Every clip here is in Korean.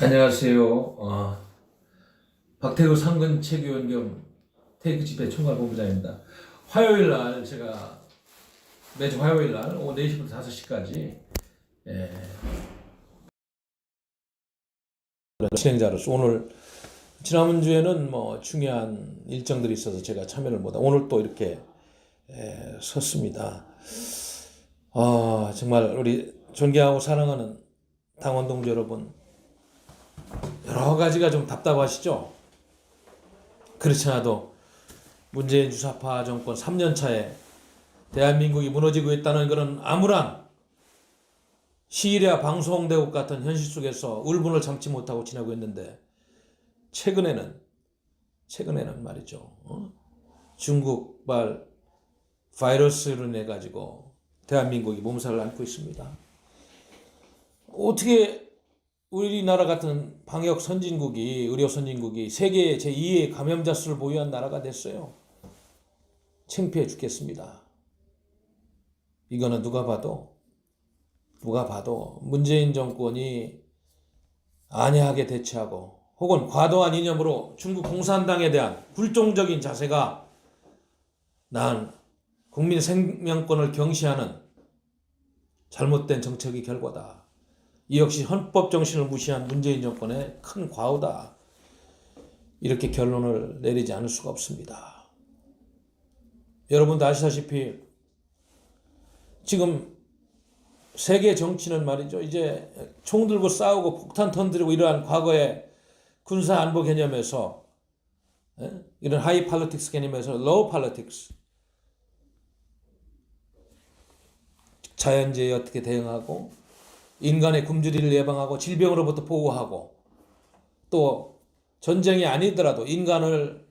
안녕하세요. 박태우 상근 최규원 겸 테이크 집회 총괄 본부장입니다. 화요일 날 제가 매주 화요일 날 오후 4시부터 5시까지 진행자로서 오늘 지난번 주에는 중요한 일정들이 있어서 제가 참여를 못하고 오늘 또 이렇게 섰습니다. 정말 우리 존경하고 사랑하는 당원 동지 여러분, 여러 가지가 좀 답답하시죠? 그렇지 않아도 문재인 주사파 정권 3년 차에 대한민국이 무너지고 있다는 그런 암울한 시일야 방송대국 같은 현실 속에서 울분을 참지 못하고 지내고 있는데 최근에는 말이죠. 중국발 바이러스로 인해 가지고 대한민국이 몸살을 앓고 있습니다. 어떻게 우리나라 같은 방역 선진국이, 의료 선진국이 세계 제2의 감염자 수를 보유한 나라가 됐어요. 창피해 죽겠습니다. 이거는 누가 봐도 문재인 정권이 안야하게 대처하고 혹은 과도한 이념으로 중국 공산당에 대한 굴종적인 자세가 난 국민 생명권을 경시하는 잘못된 정책의 결과다. 이 역시 헌법 정신을 무시한 문재인 정권의 큰 과오다. 이렇게 결론을 내리지 않을 수가 없습니다. 여러분도 아시다시피 지금 세계 정치는 말이죠. 이제 총 들고 싸우고 폭탄 터뜨리고 이러한 과거의 군사 안보 개념에서 이런 하이 팔리틱스 개념에서 로우 팔리틱스, 자연재해에 어떻게 대응하고 인간의 굶주리를 예방하고 질병으로부터 보호하고 또 전쟁이 아니더라도 인간을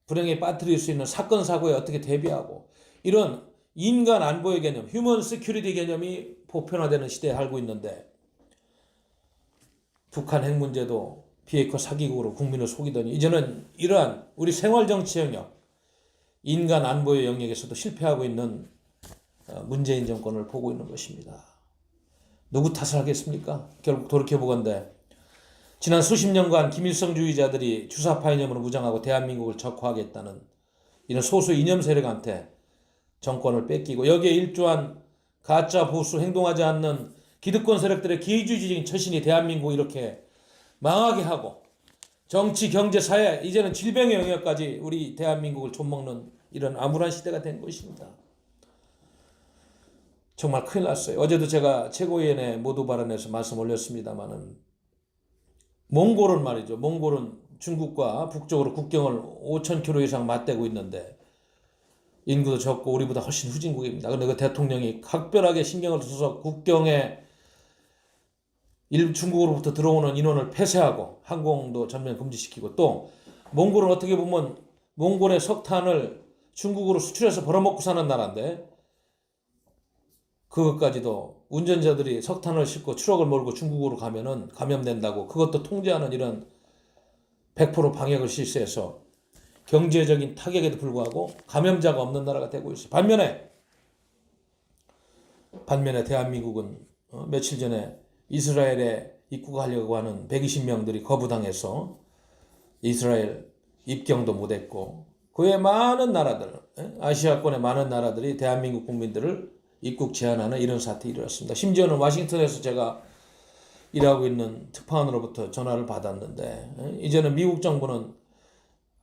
불행에 빠뜨릴 수 있는 사건 사고에 어떻게 대비하고 이런 인간 안보의 개념, 휴먼 시큐리티 개념이 보편화되는 시대에 살고 있는데 북한 핵 문제도 비핵화 사기국으로 국민을 속이더니 이제는 이러한 우리 생활정치 영역, 인간 안보의 영역에서도 실패하고 있는 문재인 정권을 보고 있는 것입니다. 누구 탓을 하겠습니까? 결국 돌이켜보건대 지난 수십 년간 김일성주의자들이 주사파 이념으로 무장하고 대한민국을 적화하겠다는 이런 소수 이념 세력한테 정권을 뺏기고 여기에 일조한 가짜 보수 행동하지 않는 기득권 세력들의 기회주의적인 처신이 대한민국을 이렇게 망하게 하고 정치, 경제, 사회, 이제는 질병의 영역까지 우리 대한민국을 좀먹는 이런 암울한 시대가 된 것입니다. 정말 큰일 났어요. 어제도 제가 최고위원회 모두 발언에서 말씀 올렸습니다마는 몽골은 말이죠. 몽골은 중국과 북쪽으로 국경을 5,000km 이상 맞대고 있는데 인구도 적고 우리보다 훨씬 후진국입니다. 그런데 그 대통령이 각별하게 신경을 써서 국경에 중국으로부터 들어오는 인원을 폐쇄하고 항공도 전면 금지시키고 또 몽골은 어떻게 보면 몽골의 석탄을 중국으로 수출해서 벌어먹고 사는 나라인데 그것까지도 운전자들이 석탄을 싣고 트럭을 몰고 중국으로 가면은 감염된다고 그것도 통제하는 이런 100% 방역을 실시해서 경제적인 타격에도 불구하고 감염자가 없는 나라가 되고 있어요. 반면에 대한민국은 며칠 전에 이스라엘에 입국하려고 하는 120명들이 거부당해서 이스라엘 입경도 못했고 그 외 많은 나라들, 아시아권의 많은 나라들이 대한민국 국민들을 입국 제한하는 이런 사태에 이르렀습니다. 심지어는 워싱턴에서 제가 일하고 있는 특파원으로부터 전화를 받았는데 이제는 미국 정부는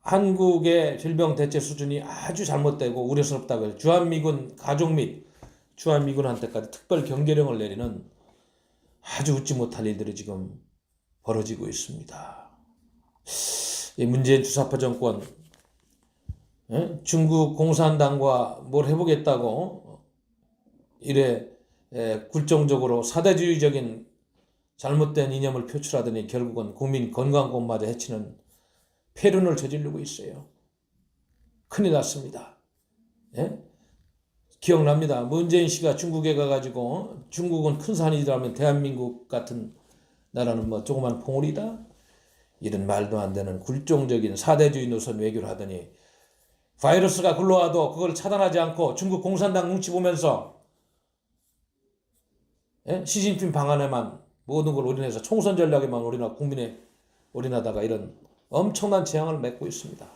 한국의 질병 대체 수준이 아주 잘못되고 우려스럽다고 해서 주한미군 가족 및 주한미군한테까지 특별 경계령을 내리는 아주 웃지 못할 일들이 지금 벌어지고 있습니다. 이 문재인 주사파 정권 중국 공산당과 뭘 해보겠다고 이래 굴종적으로 사대주의적인 잘못된 이념을 표출하더니 결국은 국민 건강권마저 해치는 폐륜을 저지르고 있어요. 큰일 났습니다. 기억납니다. 문재인 씨가 중국에 가가지고 중국은 큰 산이라면 대한민국 같은 나라는 조그만 봉우리다? 이런 말도 안 되는 굴종적인 사대주의 노선 외교를 하더니 바이러스가 굴러와도 그걸 차단하지 않고 중국 공산당 눈치 보면서 시진핑 방안에만 모든 걸 올인해서 총선 전략에만 올인하다가 이런 엄청난 재앙을 맺고 있습니다.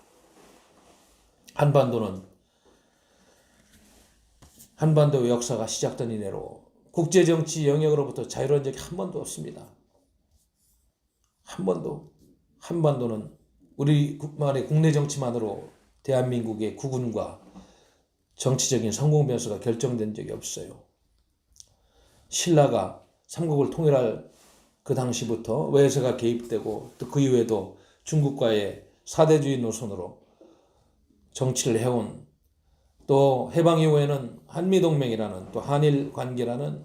한반도 역사가 시작된 이래로 국제정치 영역으로부터 자유로운 적이 한 번도 없습니다. 한 번도. 한반도는 우리만의 국내 정치만으로 대한민국의 국운과 정치적인 성공 변수가 결정된 적이 없어요. 신라가 삼국을 통일할 그 당시부터 외세가 개입되고 또 그 이후에도 중국과의 사대주의 노선으로 정치를 해온, 또 해방 이후에는 한미동맹이라는 또 한일 관계라는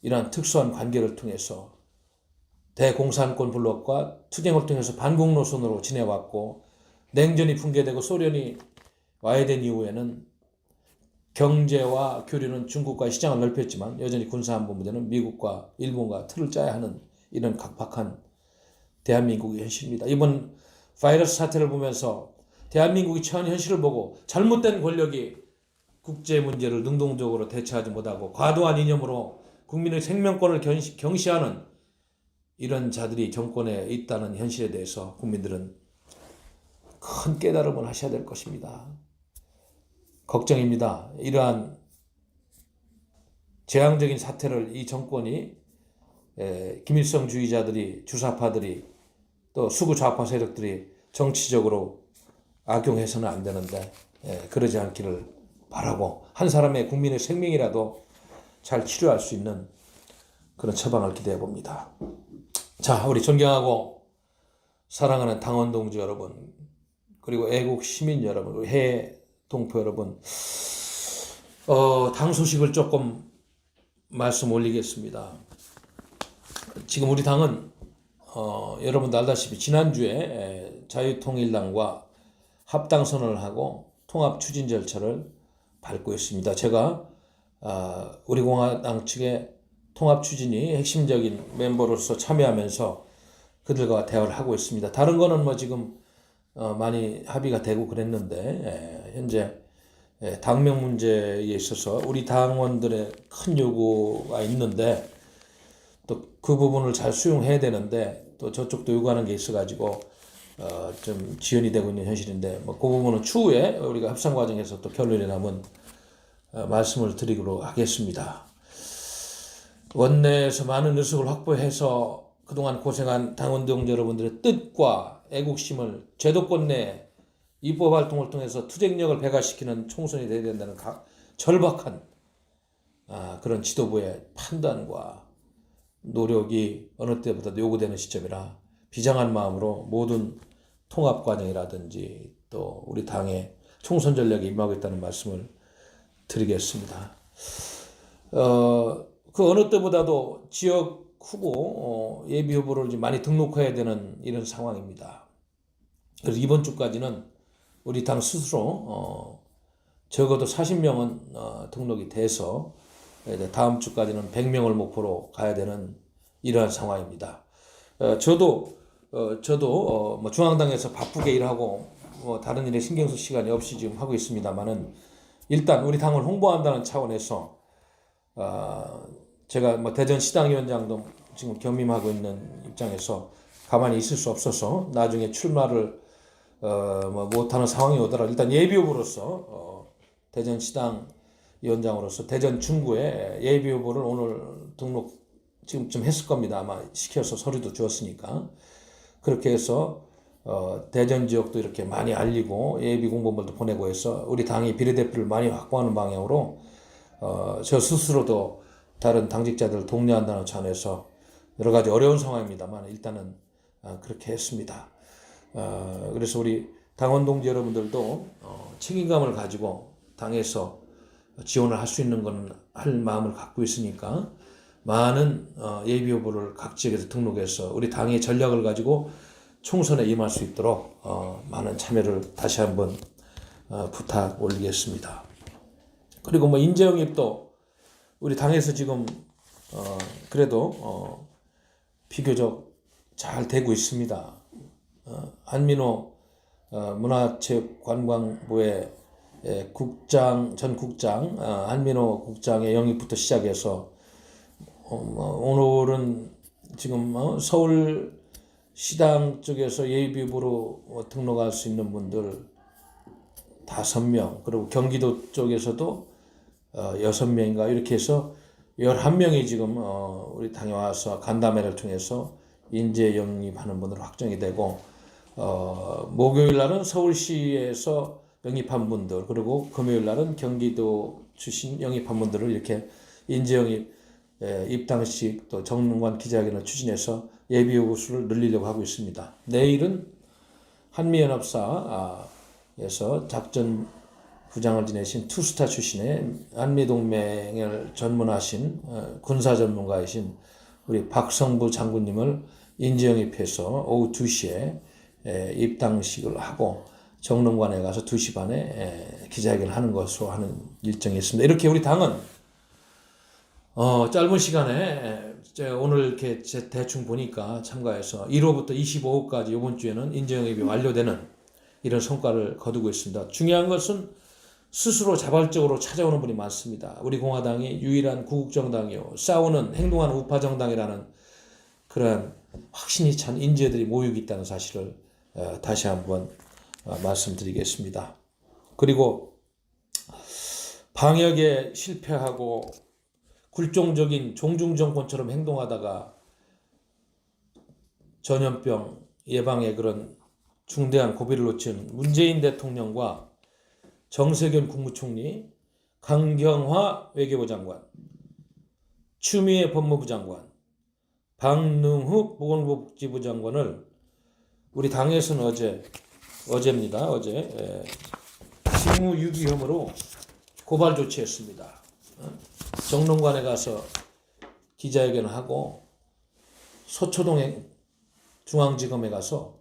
이러한 특수한 관계를 통해서 대공산권 블록과 투쟁을 통해서 반공 노선으로 지내왔고, 냉전이 붕괴되고 소련이 와야 된 이후에는 경제와 교류는 중국과 시장을 넓혔지만 여전히 군사안보 문제는 미국과 일본과 틀을 짜야 하는 이런 각박한 대한민국의 현실입니다. 이번 바이러스 사태를 보면서 대한민국이 처한 현실을 보고 잘못된 권력이 국제 문제를 능동적으로 대처하지 못하고 과도한 이념으로 국민의 생명권을 경시하는 이런 자들이 정권에 있다는 현실에 대해서 국민들은 큰 깨달음을 하셔야 될 것입니다. 걱정입니다. 이러한 재앙적인 사태를 이 정권이 김일성주의자들이, 주사파들이, 또 수구 좌파 세력들이 정치적으로 악용해서는 안 되는데 그러지 않기를 바라고, 한 사람의 국민의 생명이라도 잘 치료할 수 있는 그런 처방을 기대해 봅니다. 자, 우리 존경하고 사랑하는 당원 동지 여러분, 그리고 애국 시민 여러분, 해외 동포 여러분, 당 소식을 조금 말씀 올리겠습니다. 지금 우리 당은 여러분도 알다시피 지난주에 자유통일당과 합당 선언을 하고 통합 추진 절차를 밟고 있습니다. 제가 우리 공화당 측의 통합 추진이 핵심적인 멤버로서 참여하면서 그들과 대화를 하고 있습니다. 다른 거는 뭐 지금 많이 합의가 되고 그랬는데, 현재 당명 문제에 있어서 우리 당원들의 큰 요구가 있는데 또 그 부분을 잘 수용해야 되는데 또 저쪽도 요구하는 게 있어가지고 좀 지연이 되고 있는 현실인데, 뭐 그 부분은 추후에 우리가 협상 과정에서 또 결론이 나면 말씀을 드리도록 하겠습니다. 원내에서 많은 의석을 확보해서 그동안 고생한 당원 동지 여러분들의 뜻과 애국심을 제도권 내 입법 활동을 통해서 투쟁력을 배가시키는 총선이 되어야 된다는 절박한 그런 지도부의 판단과 노력이 어느 때보다도 요구되는 시점이라 비장한 마음으로 모든 통합 과정이라든지 또 우리 당의 총선 전략에 임하겠다는 말씀을 드리겠습니다. 그 어느 때보다도 지역 후보, 예비 후보를 많이 등록해야 되는 이런 상황입니다. 그래서 이번 주까지는 우리 당 스스로 적어도 40명은 등록이 돼서 다음 주까지는 100명을 목표로 가야 되는 이러한 상황입니다. 저도 뭐 중앙당에서 바쁘게 일하고 뭐 다른 일에 신경 쓸 시간이 없이 지금 하고 있습니다만은, 일단 우리 당을 홍보한다는 차원에서 제가 뭐 대전 시당위원장도 지금 겸임하고 있는 입장에서 가만히 있을 수 없어서 나중에 출마를 뭐 못하는 상황이 오더라도 일단 예비 후보로서 대전 시당 위원장으로서 대전 중구에 예비 후보를 오늘 등록 지금쯤 했을 겁니다. 아마 시켜서 서류도 주었으니까. 그렇게 해서 대전 지역도 이렇게 많이 알리고 예비 공보물도 보내고 해서 우리 당이 비례대표를 많이 확보하는 방향으로 저 스스로도 다른 당직자들을 독려한다는 차원에서 여러 가지 어려운 상황입니다만 일단은 그렇게 했습니다. 그래서 우리 당원 동지 여러분들도 책임감을 가지고 당에서 지원을 할 수 있는 건 할 마음을 갖고 있으니까 많은 예비 후보를 각 지역에서 등록해서 우리 당의 전략을 가지고 총선에 임할 수 있도록 많은 참여를 다시 한번 부탁 올리겠습니다. 그리고 뭐 인재 영입도 우리 당에서 지금 그래도 비교적 잘 되고 있습니다. 한민호 문화체육관광부의 전 국장 한민호 국장의 영입부터 시작해서 오늘은 지금 서울 시당 쪽에서 예비후보로 등록할 수 있는 분들 5명, 그리고 경기도 쪽에서도 6명인가 이렇게 해서 11명이 지금 우리 당에 와서 간담회를 통해서 인재 영입하는 분으로 확정이 되고, 목요일 날은 서울시에서 영입한 분들, 그리고 금요일 날은 경기도 출신 영입한 분들을 이렇게 인재 영입 입당식 또 정론관 기자회견을 추진해서 예비후보 수를 늘리려고 하고 있습니다. 내일은 한미연합사에서 작전 부장을 지내신 투스타 출신의 한미동맹을 전문하신 군사 전문가이신 우리 박성부 장군님을 인재영입해서 오후 2시에 입당식을 하고 정론관에 가서 2시 반에 기자회견을 하는 것으로 하는 일정이 있습니다. 이렇게 우리 당은 짧은 시간에 오늘 이렇게 대충 보니까 참가해서 1호부터 25호까지 이번 주에는 인재영입이 완료되는 이런 성과를 거두고 있습니다. 중요한 것은 스스로 자발적으로 찾아오는 분이 많습니다. 우리 공화당이 유일한 구국정당이요, 싸우는 행동하는 우파정당이라는 그런 확신이 찬 인재들이 모이고 있다는 사실을 다시 한번 말씀드리겠습니다. 그리고 방역에 실패하고 굴종적인 종중정권처럼 행동하다가 전염병 예방에 그런 중대한 고비를 놓친 문재인 대통령과 정세균 국무총리, 강경화 외교부 장관, 추미애 법무부 장관, 박능후 보건복지부 장관을 우리 당에서는 어제입니다. 어제 직무유기 혐의로 고발 조치했습니다. 정론관에 가서 기자회견을 하고 서초동 중앙지검에 가서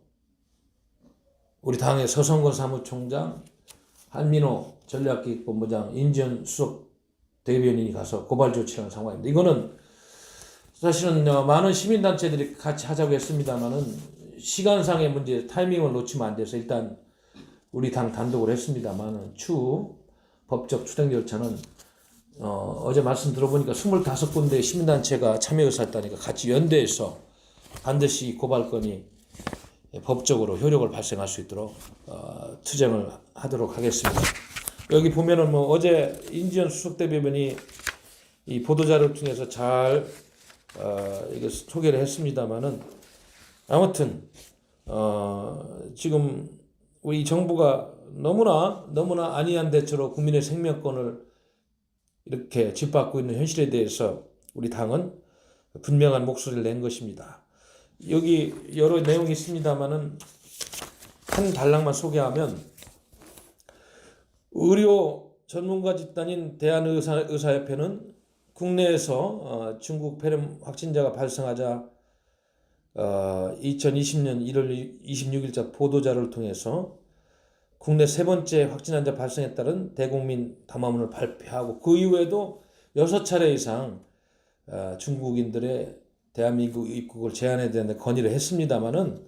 우리 당의 서성건 사무총장, 한민호 전략기획본부장, 인지현 수석 대변인이 가서 고발 조치하는 상황입니다. 이거는 사실은 많은 시민단체들이 같이 하자고 했습니다만은 시간상의 문제, 타이밍을 놓치면 안 돼서 일단 우리 당 단독으로 했습니다만은 추후 법적 추행 절차는 어제 말씀 들어보니까 25군데 시민단체가 참여 의사했다니까 같이 연대해서 반드시 고발건이 법적으로 효력을 발생할 수 있도록 투쟁을 하도록 하겠습니다. 여기 보면은 어제 인지현 수석대변인이 이 보도자료를 통해서 잘 이거 소개를 했습니다만은 아무튼 지금 우리 정부가 너무나 안이한 대처로 국민의 생명권을 이렇게 짓밟고 있는 현실에 대해서 우리 당은 분명한 목소리를 낸 것입니다. 여기 여러 내용이 있습니다만은 한 단락만 소개하면, 의료 전문가 집단인 대한의사협회는 국내에서 중국 폐렴 확진자가 발생하자 2020년 1월 26일자 보도자료를 통해서 국내 3번째 확진 환자 발생에 따른 대국민 담화문을 발표하고 그 이후에도 6차례 이상 중국인들의 대한민국 입국을 제한해야 되는데 건의를 했습니다마는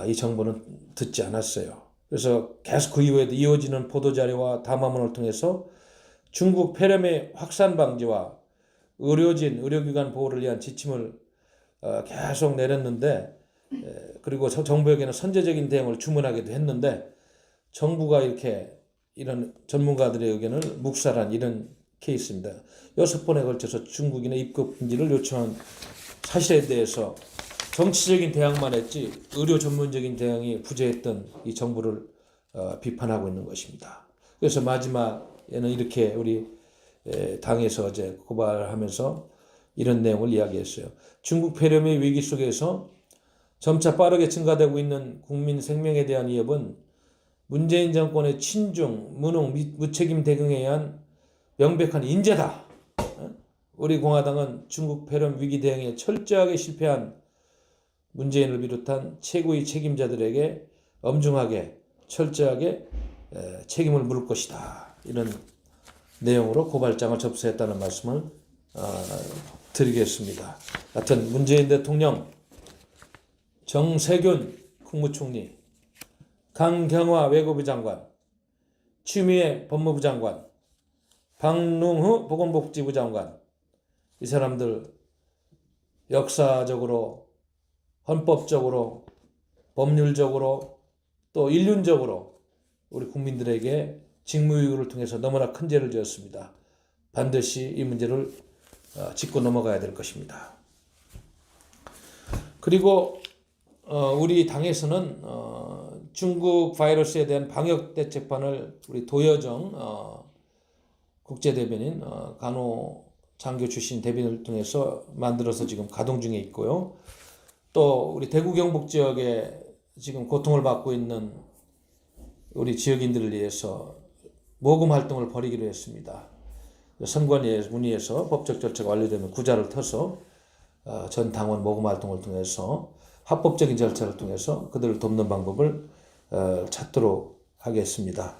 이 정부는 듣지 않았어요. 그래서 계속 그 이후에도 이어지는 보도자료와 담화문을 통해서 중국 폐렴의 확산 방지와 의료진, 의료기관 보호를 위한 지침을 계속 내렸는데, 그리고 정부에게는 선제적인 대응을 주문하기도 했는데 정부가 이렇게 이런 전문가들의 의견을 묵살한 이런 케이스입니다. 6번에 걸쳐서 중국인의 입국 금지를 요청한 사실에 대해서 정치적인 대응만 했지 의료 전문적인 대응이 부재했던 이 정부를 비판하고 있는 것입니다. 그래서 마지막에는 이렇게 우리 당에서 어제 고발하면서 이런 내용을 이야기했어요. 중국 폐렴의 위기 속에서 점차 빠르게 증가되고 있는 국민 생명에 대한 위협은 문재인 정권의 친중, 무능, 무책임 대응에 의한 명백한 인재다. 우리 공화당은 중국 폐렴 위기 대응에 철저하게 실패한 문재인을 비롯한 최고의 책임자들에게 엄중하게 철저하게 책임을 물을 것이다. 이런 내용으로 고발장을 접수했다는 말씀을 드리겠습니다. 하여튼 문재인 대통령, 정세균 국무총리, 강경화 외교부 장관, 추미애 법무부 장관, 박능후 보건복지부 장관, 이 사람들 역사적으로, 헌법적으로, 법률적으로, 또 인륜적으로 우리 국민들에게 직무유기를 통해서 너무나 큰 죄를 지었습니다. 반드시 이 문제를 짚고 넘어가야 될 것입니다. 그리고 우리 당에서는 중국 바이러스에 대한 방역 대책판을 우리 도여정 국제대변인 간호장교 출신 대변인을 통해서 만들어서 지금 가동 중에 있고요. 또 우리 대구 경북 지역에 지금 고통을 받고 있는 우리 지역인들을 위해서 모금 활동을 벌이기로 했습니다. 선관위에 문의해서 법적 절차가 완료되면 구자를 터서 전 당원 모금 활동을 통해서 합법적인 절차를 통해서 그들을 돕는 방법을 찾도록 하겠습니다.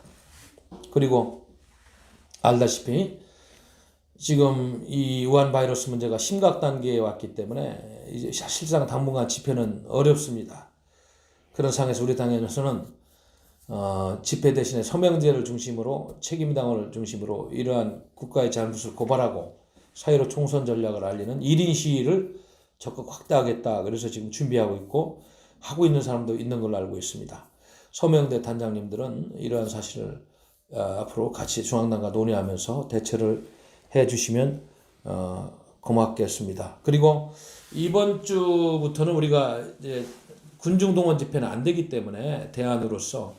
그리고 알다시피 지금 이 우한 바이러스 문제가 심각 단계에 왔기 때문에 이제 사실상 당분간 집회는 어렵습니다. 그런 상황에서 우리 당에서는 집회 대신에 서명제를 중심으로 책임당원을 중심으로 이러한 국가의 잘못을 고발하고 사회로 총선 전략을 알리는 1인 시위를 적극 확대하겠다. 그래서 지금 준비하고 있고 하고 있는 사람도 있는 걸로 알고 있습니다. 서명대 단장님들은 이러한 사실을 앞으로 같이 중앙당과 논의하면서 대처를 해주시면 고맙겠습니다. 그리고 이번 주부터는 우리가 이제 군중동원 집회는 안 되기 때문에 대안으로서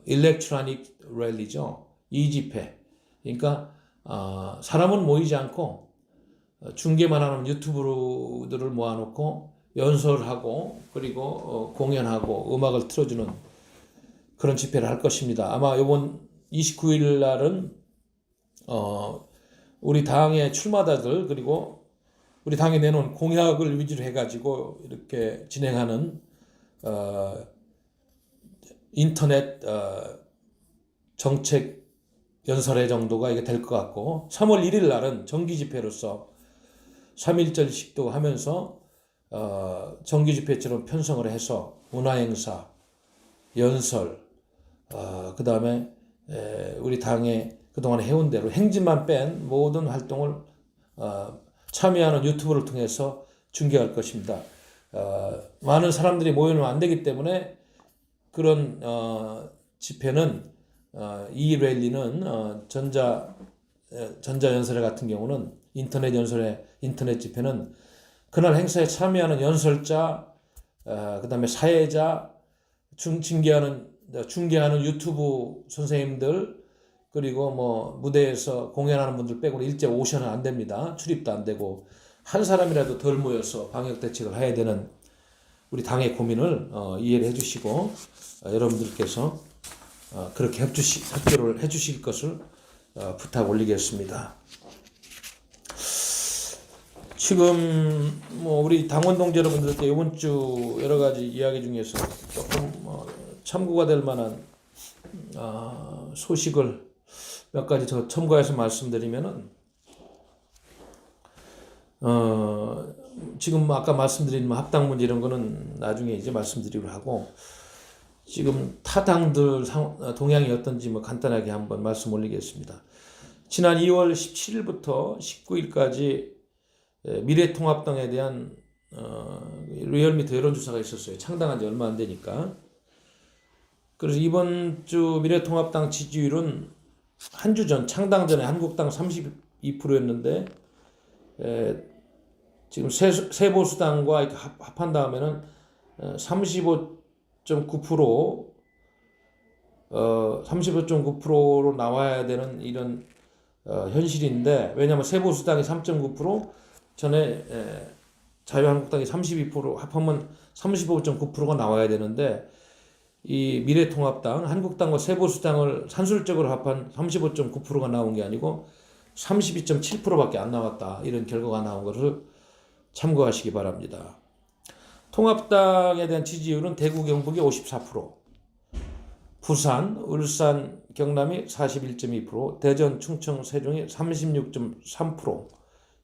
일렉트로닉 랠리죠. 이 집회. 그러니까 사람은 모이지 않고 중계만 하는 유튜브들을 모아놓고 연설하고 그리고 공연하고 음악을 틀어주는 그런 집회를 할 것입니다. 아마 이번 29일 날은 우리 당의 출마자들 그리고 우리 당에 내놓은 공약을 위주로 해가지고 이렇게 진행하는 인터넷 정책 연설회 정도가 이게 될 것 같고 3월 1일 날은 정기 집회로서 3.1절식도 하면서 정기 집회처럼 편성을 해서 문화행사, 연설, 그 다음에 우리 당의 그동안 해온 대로 행진만 뺀 모든 활동을 참여하는 유튜브를 통해서 중계할 것입니다. 많은 사람들이 모이면 안 되기 때문에 그런 집회는 이 랠리는 전자 연설회 같은 경우는 인터넷 연설회, 인터넷 집회는 그날 행사에 참여하는 연설자, 그다음에 사회자, 중계하는 유튜브 선생님들 그리고 뭐 무대에서 공연하는 분들 빼고는 일제 오셔는 안 됩니다. 출입도 안 되고 한 사람이라도 덜 모여서 방역 대책을 해야 되는 우리 당의 고민을 이해를 해주시고 여러분들께서 그렇게 협조를 해주실 것을 부탁 올리겠습니다. 지금 뭐 우리 당원 동지 여러분들께 이번 주 여러 가지 이야기 중에서 조금 참고가 될 만한 소식을 몇 가지 더 첨가해서 말씀드리면은 지금 아까 말씀드린 합당 문제 이런 거는 나중에 이제 말씀드리기로 하고 지금 타 당들 동향이 어떤지 뭐 간단하게 한번 말씀 올리겠습니다. 지난 2월 17일부터 19일까지 미래통합당에 대한 리얼미터 여론조사가 있었어요. 창당한 지 얼마 안 되니까. 그래서 이번 주 미래통합당 지지율은 한 주 전 창당 전에 한국당 32%였는데 지금 새 보수당과 이렇게 합한 다음에는 35.9%로 나와야 되는 이런 현실인데 왜냐하면 새 보수당이 3.9% 전에 자유한국당이 32% 합하면 35.9%가 나와야 되는데 이 미래통합당, 한국당과 새보수당을 산술적으로 합한 35.9%가 나온 게 아니고 32.7%밖에 안 나왔다. 이런 결과가 나온 것을 참고하시기 바랍니다. 통합당에 대한 지지율은 대구, 경북이 54%, 부산, 울산, 경남이 41.2%, 대전, 충청, 세종이 36.3%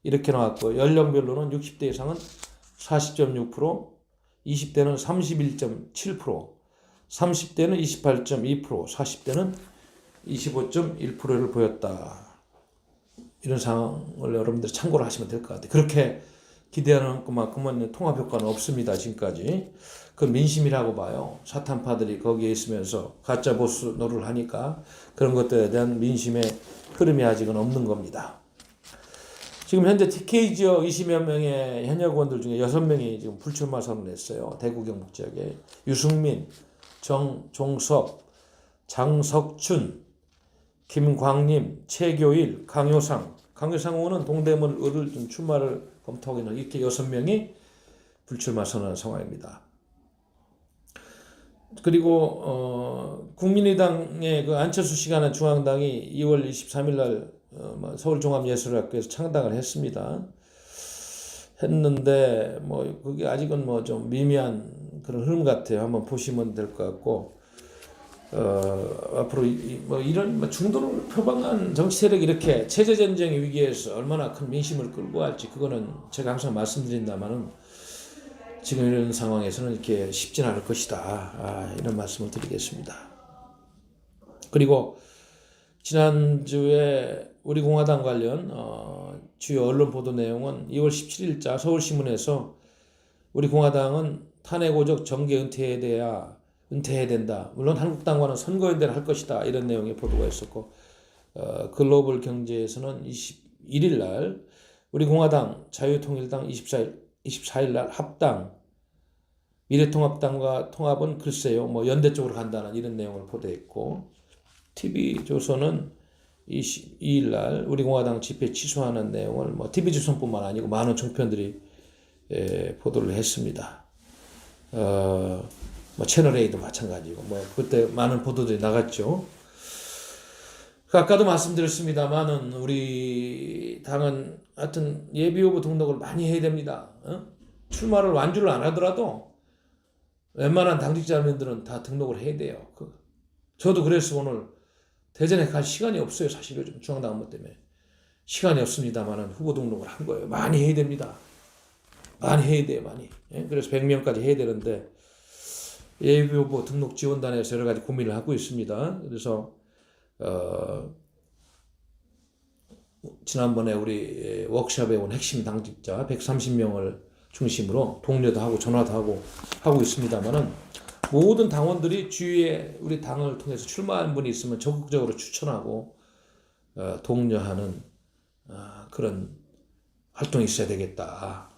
이렇게 나왔고 연령별로는 60대 이상은 40.6%, 20대는 31.7%, 30대는 28.2%, 40대는 25.1%를 보였다. 이런 상황을 여러분들이 참고를 하시면 될 것 같아요. 그렇게 기대하는 것만큼은 통합 효과는 없습니다. 지금까지. 그 민심이라고 봐요. 사탄파들이 거기에 있으면서 가짜 보스 노를 하니까 그런 것들에 대한 민심의 흐름이 아직은 없는 겁니다. 지금 현재 TK 지역 20여 명의 현역 의원들 중에 6명이 지금 불출마 선언을 했어요. 대구 경북 지역에 유승민, 정종섭, 장석춘, 김광림, 최교일, 강효상 의원은 동대문 을을 좀 출마를 검토하고 있는 이렇게 6명이 불출마 선언한 상황입니다. 그리고 국민의당의 그 안철수 씨가 하는 중앙당이 2월 23일 날 서울종합예술학교에서 창당을 했는데 뭐 그게 아직은 뭐 좀 미미한 그런 흐름 같아요. 한번 보시면 될 것 같고 앞으로 뭐 이런 중도를 표방한 정치 세력이 이렇게 체제 전쟁의 위기에서 얼마나 큰 민심을 끌고 갈지 그거는 제가 항상 말씀드린다마는 지금 이런 상황에서는 이렇게 쉽진 않을 것이다. 이런 말씀을 드리겠습니다. 그리고 지난주에 우리 공화당 관련 주요 언론 보도 내용은 2월 17일자 서울신문에서 우리 공화당은 탄핵 오적 정계 은퇴해야 된다. 물론 한국당과는 선거연대를 할 것이다. 이런 내용의 보도가 있었고 글로벌 경제에서는 21일 날 우리 공화당 자유통일당 24일 날 합당 미래통합당과 통합은 글쎄요 뭐 연대 쪽으로 간다는 이런 내용을 보도했고 TV조선은 22일 날 우리 공화당 집회 취소하는 내용을 뭐 TV조선뿐만 아니고 많은 종편들이 보도를 했습니다. 뭐 채널A도 마찬가지고 뭐 그때 많은 보도들이 나갔죠. 아까도 말씀드렸습니다만은 우리 당은 하여튼 예비후보 등록을 많이 해야 됩니다. 출마를 완주를 안 하더라도 웬만한 당직자분들은 다 등록을 해야 돼요. 저도 그래서 오늘 대전에 갈 시간이 없어요. 사실 요즘 중앙당 업무 때문에 시간이 없습니다만은 후보 등록을 한 거예요. 많이 해야 됩니다. 많이 해야 돼요. 많이. 그래서 100명까지 해야 되는데 예비후보 등록 지원단에서 여러 가지 고민을 하고 있습니다. 그래서 지난번에 우리 워크숍에 온 핵심 당직자 130명을 중심으로 동료도 하고 전화도 하고 있습니다만은 모든 당원들이 주위에 우리 당을 통해서 출마한 분이 있으면 적극적으로 추천하고 독려하는 그런 활동이 있어야 되겠다.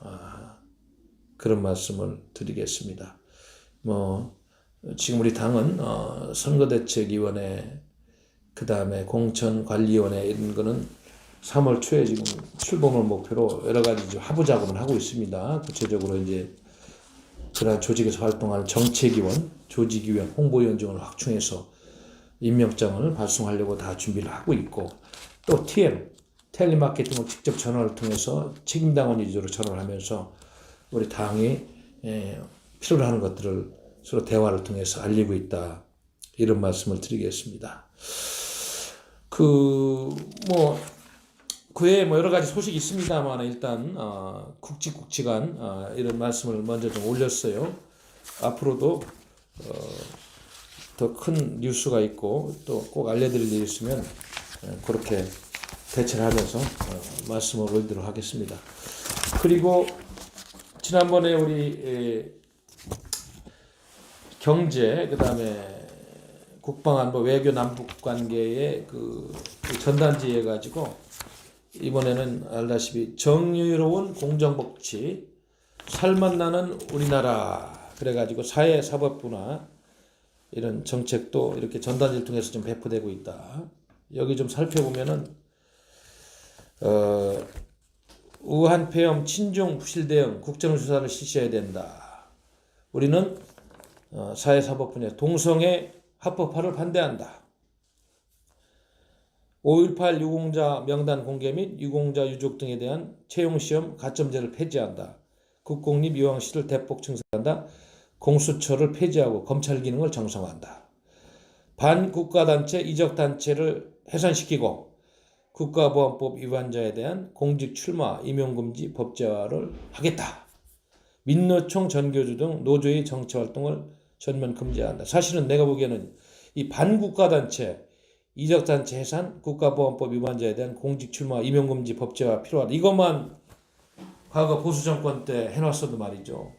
그런 말씀을 드리겠습니다. 뭐 지금 우리 당은 선거대책위원회 그 다음에 공천관리위원회 이런 거는 3월 초에 지금 출범을 목표로 여러 가지 하부 작업을 하고 있습니다. 구체적으로 이제 그러한 조직에서 활동하는 정책위원, 조직위원, 홍보위원 등을 확충해서 임명장을 발송하려고 다 준비를 하고 있고 또 텔레마케팅을 직접 전화를 통해서 책임당원 위주로 전화를 하면서 우리 당이 필요로 하는 것들을 서로 대화를 통해서 알리고 있다. 이런 말씀을 드리겠습니다. 그에 뭐 여러 가지 소식이 있습니다만 일단 굵직굵직한 이런 말씀을 먼저 좀 올렸어요. 앞으로도 더 큰 뉴스가 있고 또 꼭 알려드릴 일이 있으면 그렇게 대처를 하면서 말씀을 올리도록 하겠습니다. 그리고 지난번에 우리 경제 그다음에 국방안보 외교 남북관계의 그 전단지 해가지고 이번에는 알다시피 정의로운 공정복지 살맛 나는 우리나라 그래가지고 사회사법부나 이런 정책도 이렇게 전단지를 통해서 좀 배포되고 있다. 여기 좀 살펴보면은 우한 폐렴 친중 부실 대응 국정조사를 실시해야 된다. 우리는 사회사법 분야 동성애 합법화를 반대한다. 5.18 유공자 명단 공개 및 유공자 유족 등에 대한 채용시험 가점제를 폐지한다. 국공립 유황시를 대폭 증설한다. 공수처를 폐지하고 검찰 기능을 정상화한다. 반국가단체 이적단체를 해산시키고 국가보안법 위반자에 대한 공직 출마 임용금지 법제화를 하겠다. 민노총 전교주 등 노조의 정치활동을 전면 금지한다. 사실은 내가 보기에는 이 반국가단체 이적단체 해산, 국가보안법 위반자에 대한 공직 출마, 임용금지 법제화 필요하다. 이것만 과거 보수 정권 때 해놨어도 말이죠.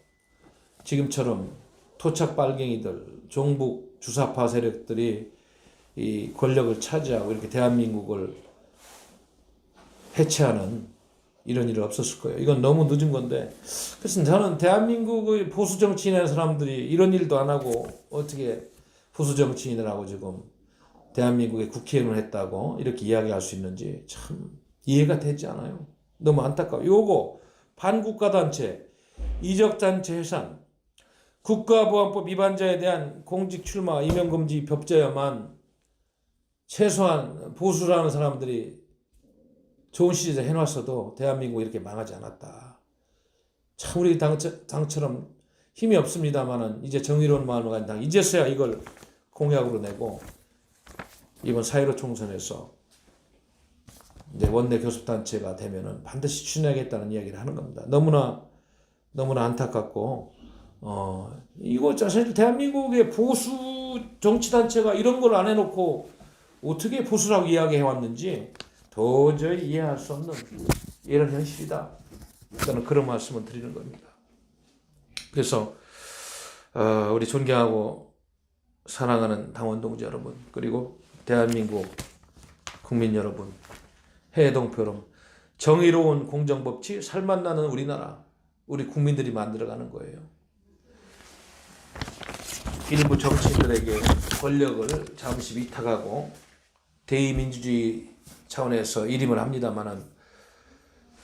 지금처럼 토착 빨갱이들, 종북 주사파 세력들이 이 권력을 차지하고 이렇게 대한민국을 해체하는 이런 일은 없었을 거예요. 이건 너무 늦은 건데, 그래서 저는 대한민국의 보수 정치인의 사람들이 이런 일도 안 하고 어떻게 보수 정치인이라고 지금 대한민국의 국회의원을 했다고 이렇게 이야기할 수 있는지 참 이해가 되지 않아요. 너무 안타까워요. 요거 반국가단체, 이적단체 해산, 국가보안법 위반자에 대한 공직 출마, 임용금지 법제야만 최소한 보수라는 사람들이 좋은 시절에 해놨어도 대한민국이 이렇게 망하지 않았다. 참 우리 당처럼 힘이 없습니다만은 이제 정의로운 마음을 가진 당 이제서야 이걸 공약으로 내고 이번 4.15 총선에서 이제 원내 교섭단체가 되면은 반드시 추진하겠다는 이야기를 하는 겁니다. 너무나 안타깝고 이거 사실 대한민국의 보수 정치단체가 이런 걸 안 해놓고 어떻게 보수라고 이야기해 왔는지 도저히 이해할 수 없는 이런 현실이다. 저는 그런 말씀을 드리는 겁니다. 그래서 우리 존경하고 사랑하는 당원 동지 여러분, 그리고 대한민국 국민 여러분, 해동표름, 정의로운 공정법치, 살맛나는 우리나라, 우리 국민들이 만들어가는 거예요. 일부 정치인들에게 권력을 잠시 위탁하고 대의민주주의 차원에서 일임을 합니다만은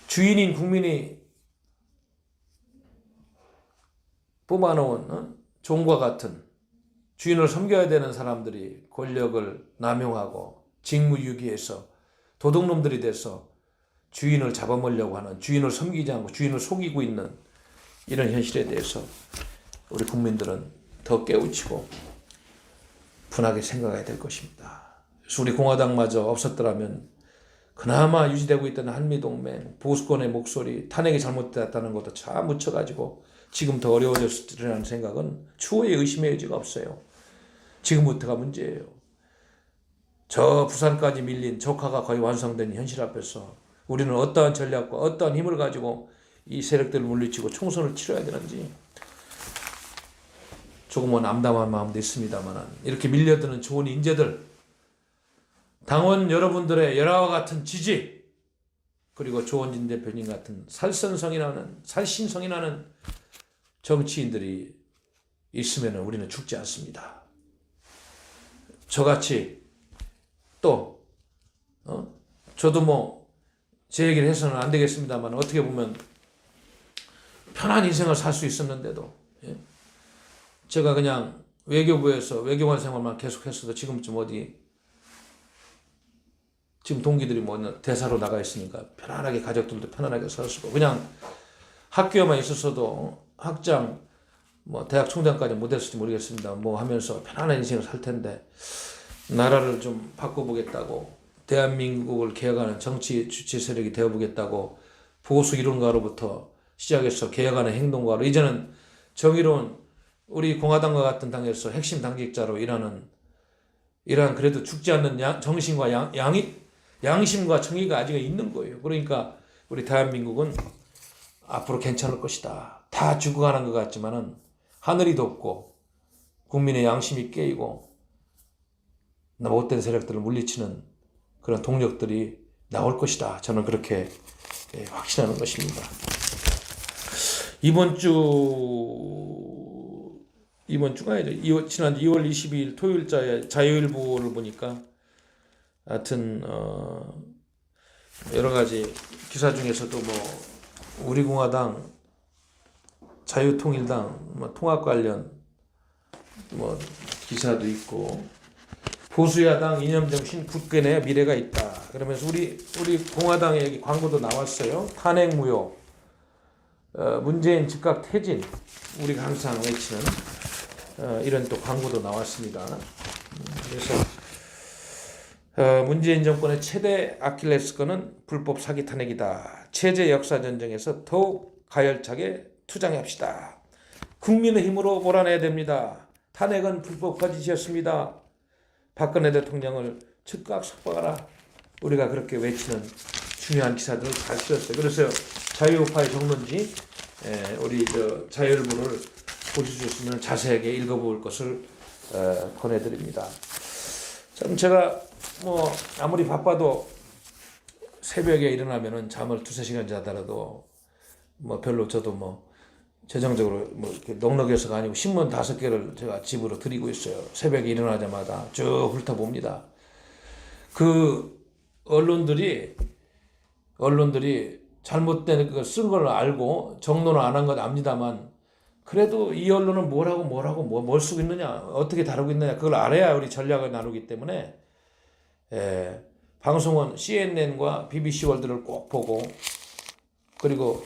주인인 국민이 뽑아놓은 종과 같은 주인을 섬겨야 되는 사람들이 권력을 남용하고 직무유기해서 도둑놈들이 돼서 주인을 잡아먹으려고 하는, 주인을 섬기지 않고 주인을 속이고 있는 이런 현실에 대해서 우리 국민들은 더 깨우치고 분하게 생각해야 될 것입니다. 그래서 우리 공화당마저 없었더라면 그나마 유지되고 있던 한미동맹, 보수권의 목소리, 탄핵이 잘못됐다는 것도 참 묻혀가지고 지금 더 어려워졌을 거라는 생각은 추후에 의심의 여지가 없어요. 지금부터가 문제예요. 저 부산까지 밀린 적화가 거의 완성된 현실 앞에서 우리는 어떠한 전략과 어떠한 힘을 가지고 이 세력들을 물리치고 총선을 치러야 되는지 조금은 암담한 마음도 있습니다만 이렇게 밀려드는 좋은 인재들, 당원 여러분들의 열화와 같은 지지, 그리고 조원진 대표님 같은 살신성이 나는 정치인들이 있으면 우리는 죽지 않습니다. 저같이 또 저도 제 얘기를 해서는 안 되겠습니다만 어떻게 보면 편한 인생을 살 수 있었는데도 제가 그냥 외교부에서 외교관 생활만 계속했어도 지금쯤 지금 동기들이 대사로 나가 있으니까 편안하게 가족들도 편안하게 살 수 있고 그냥 학교에만 있었어도 학장 대학 총장까지 못했을지 모르겠습니다. 하면서 편안한 인생을 살 텐데 나라를 좀 바꿔보겠다고 대한민국을 개혁하는 정치 주체 세력이 되어보겠다고 보수 이론가로부터 시작해서 개혁하는 행동가로 이제는 정의로운 우리 공화당과 같은 당에서 핵심 당직자로 일하는 그래도 죽지 않는 정신과 양심과 정의가 아직 있는 거예요. 그러니까 우리 대한민국은 앞으로 괜찮을 것이다. 다 죽어가는 것 같지만은 하늘이 덥고 국민의 양심이 깨이고 못된 세력들을 물리치는 그런 동력들이 나올 것이다. 저는 그렇게 확신하는 것입니다. 이번 주가 아니죠. 지난주 2월 22일 토요일자에 자유일보를 보니까 하여튼 여러 가지 기사 중에서도 우리 공화당, 자유통일당 통합 관련 기사도 있고 보수야당 이념정신 굳게 내 미래가 있다. 그러면서 우리 공화당의 여기 광고도 나왔어요. 탄핵 무효, 문재인 즉각 퇴진, 우리가 항상 외치는 이런 또 광고도 나왔습니다. 그래서 문재인 정권의 최대 아킬레스건은 불법 사기 탄핵이다. 체제 역사 전쟁에서 더욱 가열차게 투쟁합시다. 국민의 힘으로 몰아내야 됩니다. 탄핵은 불법 거짓이었습니다. 박근혜 대통령을 즉각 석방하라. 우리가 그렇게 외치는 중요한 기사들을 잘 쓰였어요. 그래서 자유우파의 정론지 우리 자유일보를 보실 수 있으면 자세하게 읽어볼 것을 권해드립니다. 참 제가 뭐 아무리 바빠도 새벽에 일어나면은 잠을 2-3시간 자더라도 뭐 별로 저도 뭐 재정적으로 뭐 이렇게 넉넉해서가 아니고 신문 5개를 제가 집으로 드리고 있어요. 새벽에 일어나자마자 쭉 훑어봅니다. 그 언론들이 잘못된 그 쓴 걸 알고 정론을 안 한 건 압니다만 그래도 이 언론은 뭘 쓰고 있느냐, 어떻게 다루고 있느냐 그걸 알아야 우리 전략을 나누기 때문에 방송은 CNN과 BBC 월드를 꼭 보고 그리고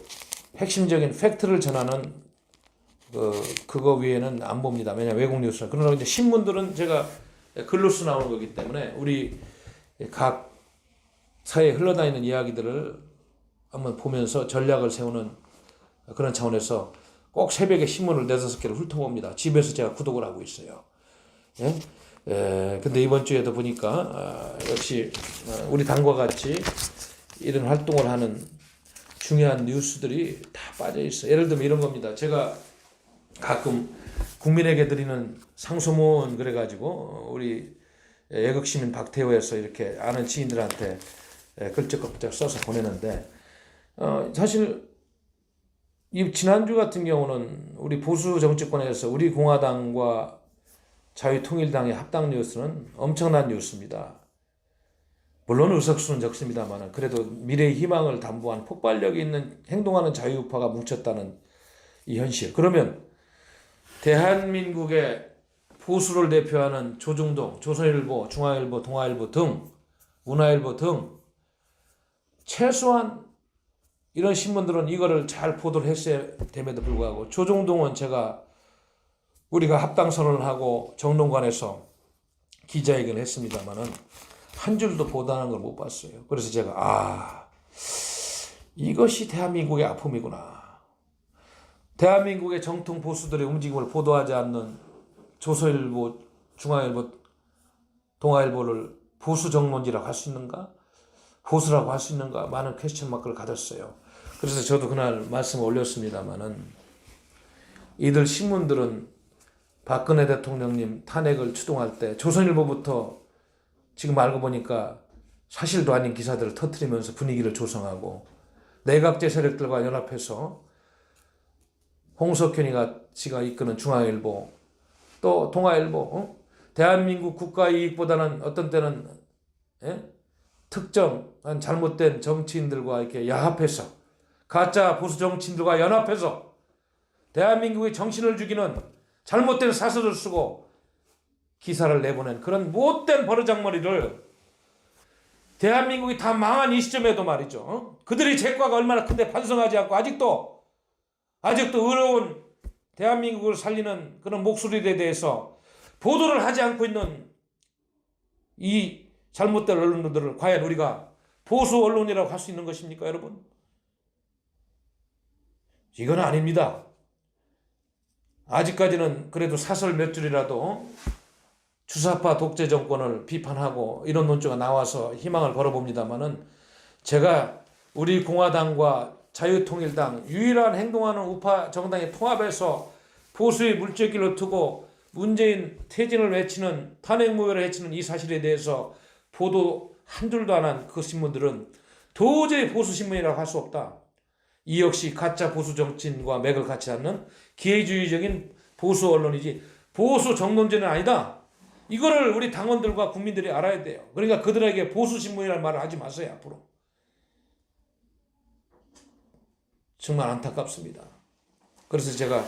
핵심적인 팩트를 전하는 그거 위에는 안 봅니다. 왜냐 외국 뉴스는. 그러나 이제 신문들은 제가 글로써 나오는 거기 때문에 우리 각 사회에 흘러다니는 이야기들을 한번 보면서 전략을 세우는 그런 차원에서 꼭 새벽에 신문을 4-5개를 훑어봅니다. 집에서 제가 구독을 하고 있어요. 예? 근데 이번 주에도 보니까 역시 우리 당과 같이 이런 활동을 하는 중요한 뉴스들이 다 빠져 있어요. 예를 들면 이런 겁니다. 제가 가끔 국민에게 드리는 상소문 그래가지고 우리 애국시민 박태호에서 이렇게 아는 지인들한테 글쩍글쩍 써서 보내는데 사실 이 지난주 같은 경우는 우리 보수 정치권에서 우리 공화당과 자유통일당의 합당 뉴스는 엄청난 뉴스입니다. 물론 의석수는 적습니다만 그래도 미래의 희망을 담보한 폭발력이 있는 행동하는 자유우파가 뭉쳤다는 이 현실. 그러면 대한민국의 보수를 대표하는 조중동, 조선일보, 중앙일보, 동아일보 등 문화일보 등 최소한 이런 신문들은 이거를 잘 보도를 했어야 됨에도 불구하고 조중동은 우리가 합당 선언을 하고 정론관에서 기자회견을 했습니다만은 한 줄도 보도하는 걸 못 봤어요. 그래서 제가 이것이 대한민국의 아픔이구나. 대한민국의 정통 보수들의 움직임을 보도하지 않는 조선일보, 중앙일보, 동아일보를 보수 정론지라고 할 수 있는가? 보수라고 할 수 있는가? 많은 퀘스천 마크를 가졌어요. 그래서 저도 그날 말씀을 올렸습니다마는 이들 신문들은 박근혜 대통령님 탄핵을 추동할 때 조선일보부터 지금 알고 보니까 사실도 아닌 기사들을 터뜨리면서 분위기를 조성하고 내각제 세력들과 연합해서 홍석현이가 이끄는 중앙일보 또 동아일보 대한민국 국가 이익보다는 어떤 때는 특정한 잘못된 정치인들과 이렇게 야합해서 가짜 보수 정치인들과 연합해서 대한민국의 정신을 죽이는 잘못된 사설을 쓰고 기사를 내보낸 그런 못된 버르장머리를 대한민국이 다 망한 이 시점에도 말이죠. 그들의 죄과가 얼마나 큰데 반성하지 않고 아직도 어려운 대한민국을 살리는 그런 목소리에 대해서 보도를 하지 않고 있는 이 잘못된 언론들을 과연 우리가 보수 언론이라고 할 수 있는 것입니까, 여러분? 이건 아닙니다. 아직까지는 그래도 사설 몇 줄이라도 주사파 독재 정권을 비판하고 이런 논조가 나와서 희망을 걸어봅니다만은 제가 우리 공화당과 자유통일당 유일한 행동하는 우파 정당의 통합에서 보수의 물줄기를 트고 문재인 퇴진을 외치는 탄핵무효를 외치는 이 사실에 대해서 보도 한 줄도 안 한 그 신문들은 도저히 보수신문이라고 할 수 없다. 이 역시 가짜 보수 정치인과 맥을 같이 않는 기회주의적인 보수 언론이지 보수 정론제는 아니다. 이거를 우리 당원들과 국민들이 알아야 돼요. 그러니까 그들에게 보수신문이라는 말을 하지 마세요, 앞으로. 정말 안타깝습니다. 그래서 제가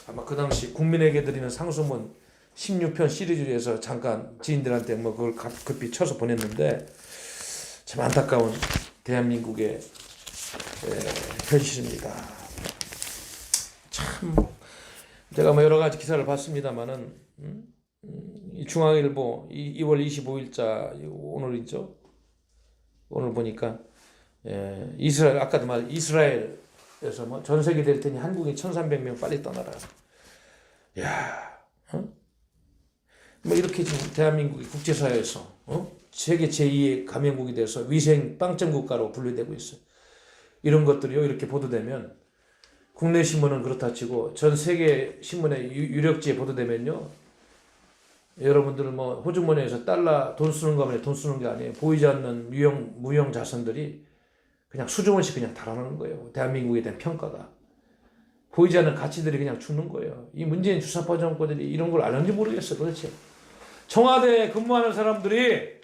아마 그 당시 국민에게 드리는 상소문 16편 시리즈에서 잠깐 지인들한테 그걸 급히 쳐서 보냈는데 참 안타까운 대한민국의 현실입니다. 참 제가 여러 가지 기사를 봤습니다만은 이 중앙일보 2월 25일자 오늘이죠. 오늘 보니까 이스라엘 아까도 말 이스라엘에서 전세계 될 테니 한국인 1,300명 빨리 떠나라. 야, 이렇게 지금 대한민국이 국제사회에서 세계 제2의 가맹국이 돼서 위생 빵점 국가로 분류되고 있어요. 이런 것들이요 이렇게 보도되면 국내 신문은 그렇다 치고 전 세계 신문의 유력지에 보도되면요 여러분들 뭐 호주머니에서 달러 돈 쓰는 거면 돈 쓰는 게 아니에요. 보이지 않는 무형 자산들이 그냥 수조원씩 그냥 달아나는 거예요. 대한민국에 대한 평가가 보이지 않는 가치들이 그냥 죽는 거예요. 이 문재인 주사파 정권들이 이런 걸 아는지 모르겠어 도대체. 청와대에 근무하는 사람들이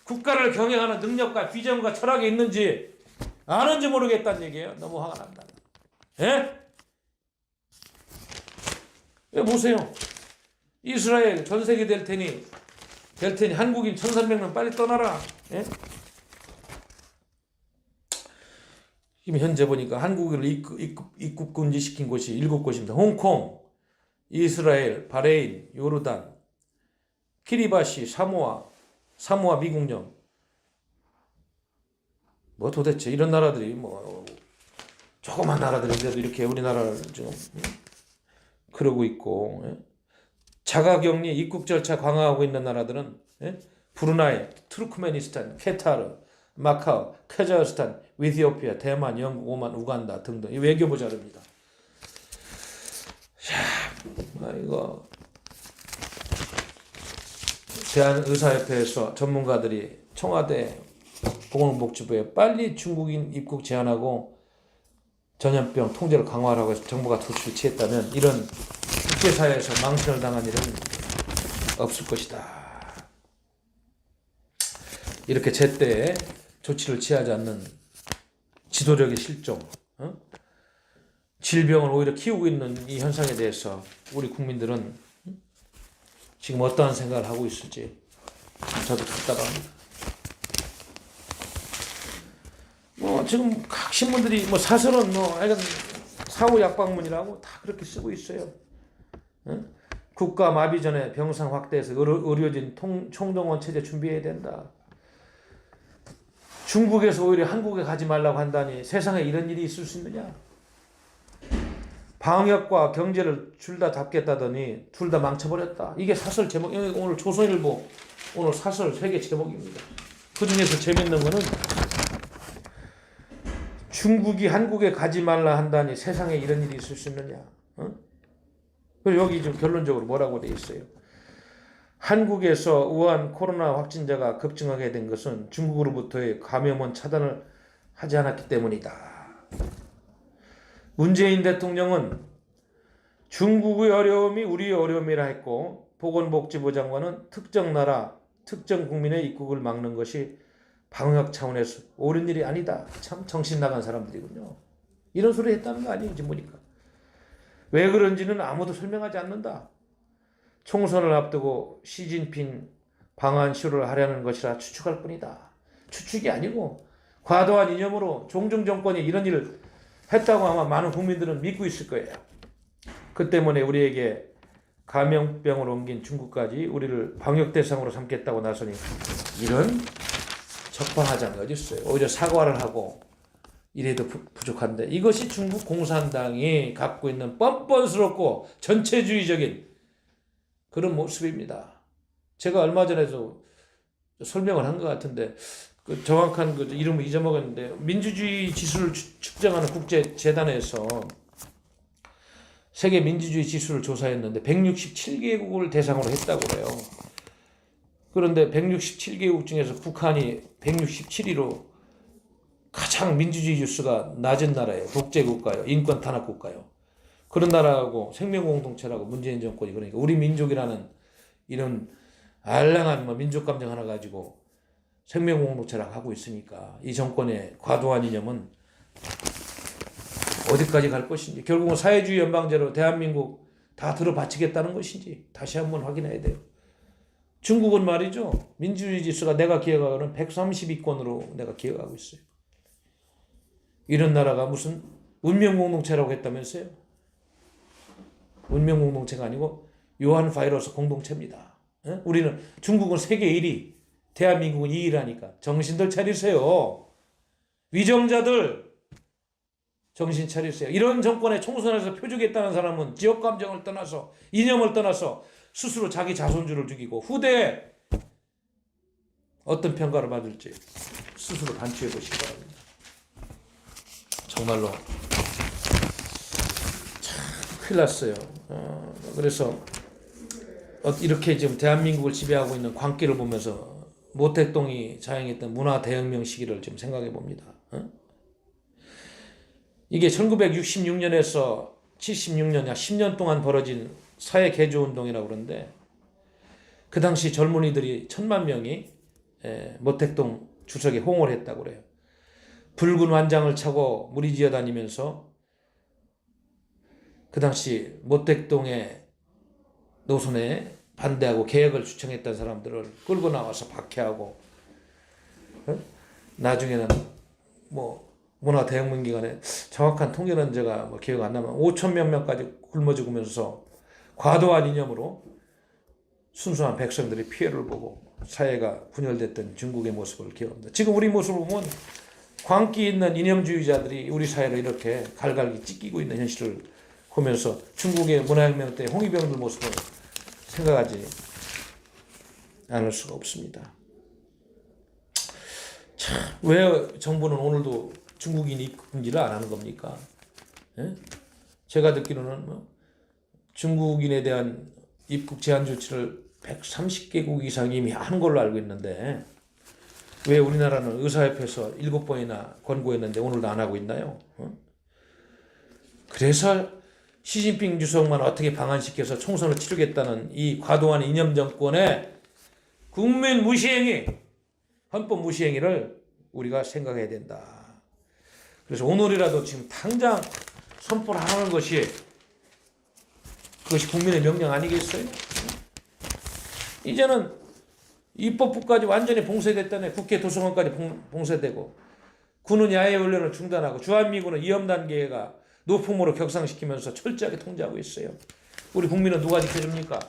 국가를 경영하는 능력과 비전과 철학이 있는지 아는지 모르겠다는 얘기예요. 너무 화가 난다. 예? 왜 보세요. 이스라엘 전세계 될 테니 한국인 1,300명 빨리 떠나라. 예? 지금 현재 보니까 한국을 입국 금지시킨 곳이 7곳입니다. 홍콩, 이스라엘, 바레인, 요르단, 키리바시, 사모아 미국령. 뭐 도대체 이런 나라들이 뭐 조그만 나라들인데도 이렇게 우리나라를 지금 그러고 있고 자가격리 입국 절차 강화하고 있는 나라들은 브루나이, 투르크메니스탄, 케타르, 마카오, 카자흐스탄, 이티오피아, 대만, 영국, 오만, 우간다 등등 이 외교부 자료입니다. 이거 대한의사협회에서 전문가들이 청와대 보건복지부에 빨리 중국인 입국 제한하고 전염병 통제를 강화하라고 해서 정부가 조치를 취했다면 이런 국제사회에서 망신을 당한 일은 없을 것이다. 이렇게 제때 조치를 취하지 않는 지도력의 실종, 질병을 오히려 키우고 있는 이 현상에 대해서 우리 국민들은 지금 어떠한 생각을 하고 있을지 저도 답답합니다. 뭐 지금 각 신문들이 뭐 사설은 뭐 하여간 사후 약방문이라고 다 그렇게 쓰고 있어요. 국가 마비 전에 병상 확대해서 의료진 총동원 체제 준비해야 된다. 중국에서 오히려 한국에 가지 말라고 한다니 세상에 이런 일이 있을 수 있느냐. 방역과 경제를 둘 다 잡겠다더니 둘 다 망쳐버렸다. 이게 사설 제목. 오늘 조선일보 오늘 사설 3개 제목입니다. 그 중에서 재밌는 거는 중국이 한국에 가지 말라 한다니 세상에 이런 일이 있을 수 있느냐. 그리고 여기 좀 결론적으로 뭐라고 돼 있어요. 한국에서 우한 코로나 확진자가 급증하게 된 것은 중국으로부터의 감염원 차단을 하지 않았기 때문이다. 문재인 대통령은 중국의 어려움이 우리의 어려움이라 했고 보건복지부 장관은 특정 나라, 특정 국민의 입국을 막는 것이 방역 차원에서 옳은 일이 아니다. 참 정신 나간 사람들이군요. 이런 소리 했다는 거 아니에요, 지금 보니까. 왜 그런지는 아무도 설명하지 않는다. 총선을 앞두고 시진핑 방한 쇼를 하려는 것이라 추측할 뿐이다. 추측이 아니고 과도한 이념으로 종중 정권이 이런 일을 했다고 아마 많은 국민들은 믿고 있을 거예요. 그 때문에 우리에게 감염병을 옮긴 중국까지 우리를 방역 대상으로 삼겠다고 나서니 이런 적방하자는 게 어디 있어요. 오히려 사과를 하고 이래도 부족한데 이것이 중국 공산당이 갖고 있는 뻔뻔스럽고 전체주의적인 그런 모습입니다. 제가 얼마 전에도 설명을 한 것 같은데 그 정확한 그 이름을 잊어먹었는데 민주주의 지수를 측정하는 국제재단에서 세계 민주주의 지수를 조사했는데 167개국을 대상으로 했다고 그래요. 그런데 167개국 중에서 북한이 167위로 가장 민주주의 지수가 낮은 나라예요. 독재국가요. 인권 탄압국가요. 그런 나라하고 생명공동체라고 문재인 정권이 그러니까 우리 민족이라는 이런 알량한 민족 감정 하나 가지고 생명공동체라고 하고 있으니까 이 정권의 과도한 이념은 어디까지 갈 것인지 결국은 사회주의 연방제로 대한민국 다 들어바치겠다는 것인지 다시 한번 확인해야 돼요. 중국은 말이죠. 민주주의 지수가 내가 기억하고는 130위권으로 내가 기억하고 있어요. 이런 나라가 무슨 운명공동체라고 했다면서요. 운명공동체가 아니고 요한 바이러스 공동체입니다. 우리는 중국은 세계 1위 대한민국은 2위라니까 정신들 차리세요. 위정자들 정신 차리세요. 이런 정권의 총선에서 표적했다는 사람은 지역감정을 떠나서 이념을 떠나서 스스로 자기 자손주를 죽이고 후대에 어떤 평가를 받을지 스스로 반추해 보시기 바랍니다. 정말로 참 큰일 났어요. 그래서 이렇게 지금 대한민국을 지배하고 있는 광기를 보면서 모택동이 자행했던 문화 대혁명 시기를 좀 생각해 봅니다. 이게 1966년에서 76년, 약 10년 동안 벌어진 사회 개조 운동이라고 그러는데, 그 당시 젊은이들이 1000만 명이 모택동 주석에 호응을 했다고 그래요. 붉은 완장을 차고 무리지어 다니면서 그 당시 모택동의 노선에 반대하고 개혁을 주창했던 사람들을 끌고 나와서 박해하고, 나중에는 뭐 문화 대혁명 기간에 정확한 통계는 제가 뭐 기억 안 나면 5,000몇 명까지 굶어 죽으면서 과도한 이념으로 순수한 백성들이 피해를 보고 사회가 분열됐던 중국의 모습을 기억합니다. 지금 우리 모습을 보면 광기 있는 이념주의자들이 우리 사회를 이렇게 갈갈기 찢기고 있는 현실을 보면서 중국의 문화혁명 때 홍위병들 모습을 생각하지 않을 수가 없습니다. 참, 왜 정부는 오늘도 중국인 입국 금지를 안 하는 겁니까? 예? 제가 듣기로는 중국인에 대한 입국 제한 조치를 130개국 이상이 이미 하는 걸로 알고 있는데, 왜 우리나라는 의사협회에서 7번이나 권고했는데 오늘도 안 하고 있나요? 그래서 시진핑 주석만 어떻게 방한시켜서 총선을 치르겠다는 이 과도한 이념 정권의 국민 무시행위, 헌법 무시행위를 우리가 생각해야 된다. 그래서 오늘이라도 지금 당장 선포를 하는 것이, 그것이 국민의 명령 아니겠어요? 이제는 입법부까지 완전히 봉쇄됐다네. 국회 도서관까지 봉쇄되고, 군은 야외 훈련을 중단하고, 주한미군은 위험 단계가 노품으로 격상시키면서 철저하게 통제하고 있어요. 우리 국민은 누가 지켜줍니까?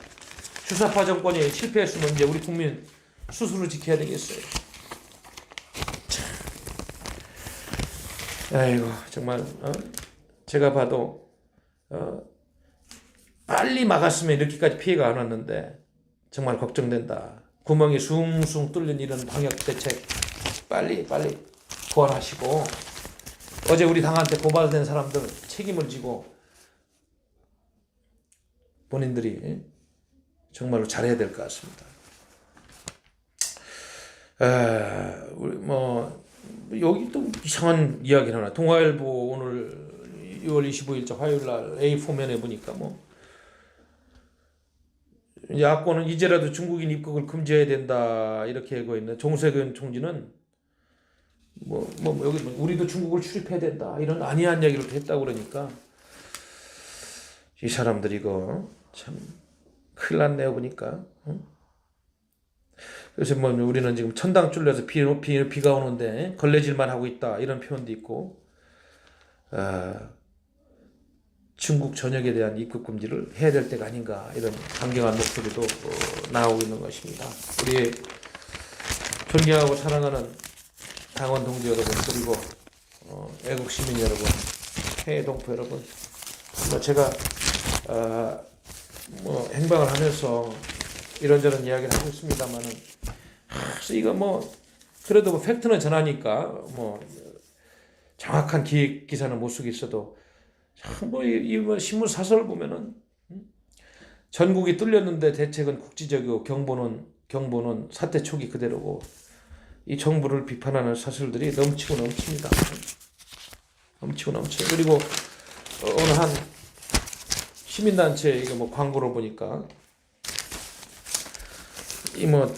주사파 정권이 실패했으면 이제 우리 국민 스스로 지켜야 되겠어요. 아이고, 정말 제가 봐도 빨리 막았으면 이렇게까지 피해가 안 왔는데 정말 걱정된다. 구멍이 숭숭 뚫린 이런 방역 대책 빨리 부활하시고, 어제 우리 당한테 고발된 사람들 책임을 지고 본인들이 정말로 잘해야 될 것 같습니다. 우리 여기 또 이상한 이야기를 하나. 동아일보 오늘 6월 25일자 화요일날 A4면에 보니까 야권은 이제라도 중국인 입국을 금지해야 된다 이렇게 하고 있는 정세균 총지는 여기 우리도 중국을 출입해야 된다 이런 안이한 얘기를 했다고 그러니까, 이 사람들이 이거 참 큰일 났네요 보니까. 그래서 우리는 지금 천당 뚫려서 비가 오는데 걸레질만 하고 있다 이런 표현도 있고, 중국 전역에 대한 입국 금지를 해야 될 때가 아닌가 이런 강경한 목소리도 나오고 있는 것입니다. 우리 존경하고 사랑하는 강원 동지 여러분, 그리고 애국 시민 여러분, 해외 동포 여러분, 제가 행방을 하면서 이런저런 이야기를 하고 있습니다만은, 이거 그래도 팩트는 전하니까 정확한 기사는 못 쓰고 있어도 이 신문 사설을 보면은 전국이 뚫렸는데 대책은 국지적이고 경보는 사태 초기 그대로고, 이 정부를 비판하는 사설들이 넘치고 넘칩니다. 넘치고 넘쳐요. 그리고 어느 한 시민단체 이거 광고를 보니까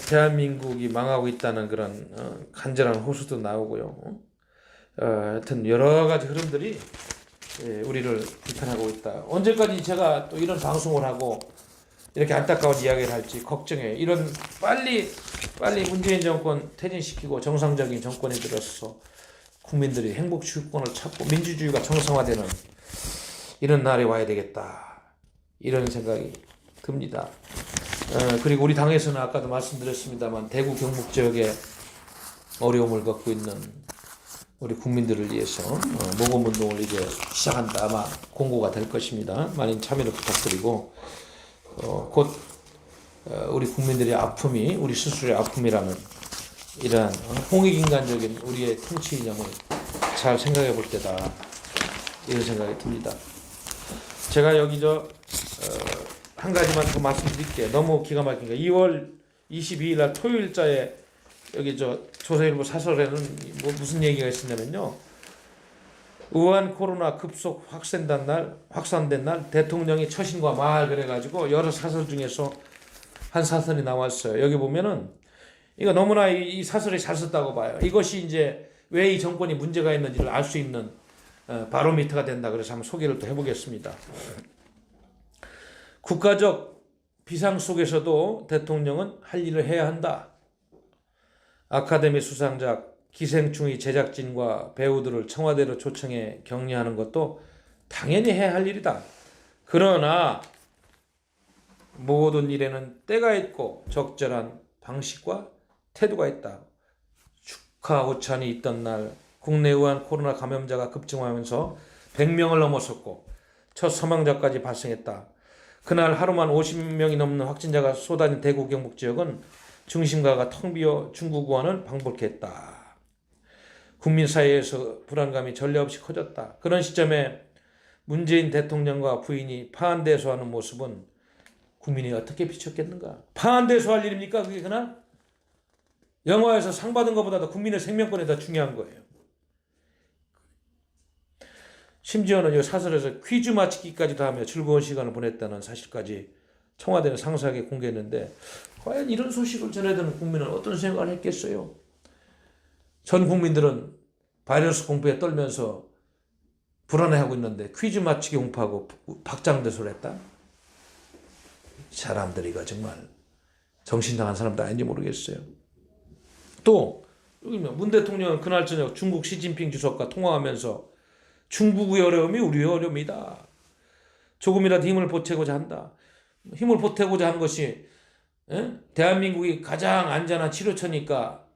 대한민국이 망하고 있다는 그런 간절한 호소도 나오고요. 하여튼 여러 가지 흐름들이 우리를 비판하고 있다. 언제까지 제가 또 이런 방송을 하고 이렇게 안타까운 이야기를 할지 걱정해요. 이런 빨리 문재인 정권 퇴진시키고 정상적인 정권에 들어서 국민들이 행복 주권을 찾고 민주주의가 정상화되는 이런 날이 와야 되겠다, 이런 생각이 듭니다. 그리고 우리 당에서는 아까도 말씀드렸습니다만 대구 경북 지역에 어려움을 겪고 있는 우리 국민들을 위해서 모금운동을 이제 시작한다. 아마 공고가 될 것입니다. 많은 참여를 부탁드리고, 곧 우리 국민들의 아픔이 우리 스스로의 아픔이라는 이러한 홍익인간적인 우리의 통치 이념을 잘 생각해 볼 때다, 이런 생각이 듭니다. 제가 여기 한 가지만 더 말씀드릴게요. 너무 기가 막힌 거. 2월 22일 날 토요일자에 여기 조선일보 사설에는 무슨 얘기가 있었냐면요. 우한 코로나 급속 확산된 날 대통령이 처신과 말, 그래가지고 여러 사설 중에서 한 사설이 나왔어요. 여기 보면은 이거 너무나 이 사설이 잘 썼다고 봐요. 이것이 이제 왜 이 정권이 문제가 있는지를 알 수 있는 바로미터가 된다. 그래서 한번 소개를 또 해보겠습니다. 국가적 비상 속에서도 대통령은 할 일을 해야 한다. 아카데미 수상작, 기생충의 제작진과 배우들을 청와대로 초청해 격려하는 것도 당연히 해야 할 일이다. 그러나 모든 일에는 때가 있고 적절한 방식과 태도가 있다. 축하 오찬이 있던 날 국내 우한 코로나 감염자가 급증하면서 100명을 넘어섰고 첫 사망자까지 발생했다. 그날 하루만 50명이 넘는 확진자가 쏟아진 대구 경북 지역은 중심가가 텅 비어 중국 우한을 방불케 했다. 국민 사이에서 불안감이 전례 없이 커졌다. 그런 시점에 문재인 대통령과 부인이 파한대소하는 모습은 국민이 어떻게 비쳤겠는가? 파한대소할 일입니까? 그게 그날? 영화에서 상 받은 것보다도 국민의 생명권이 더 중요한 거예요. 심지어는 이 사설에서 퀴즈 맞히기까지도 하며 즐거운 시간을 보냈다는 사실까지 청와대는 상세하게 공개했는데, 과연 이런 소식을 전해 듣는 국민은 어떤 생각을 했겠어요? 전 국민들은 바이러스 공포에 떨면서 불안해하고 있는데 퀴즈 맞히기 공포하고 박장대소를 했다? 사람들이 이거 정말 정신 나간 사람도 아닌지 모르겠어요. 또 문 대통령은 그날 저녁 중국 시진핑 주석과 통화하면서 중국의 어려움이 우리의 어려움이다. 조금이라도 힘을 보태고자 한다. 힘을 보태고자 한 것이 대한민국이 가장 안전한 치료처니까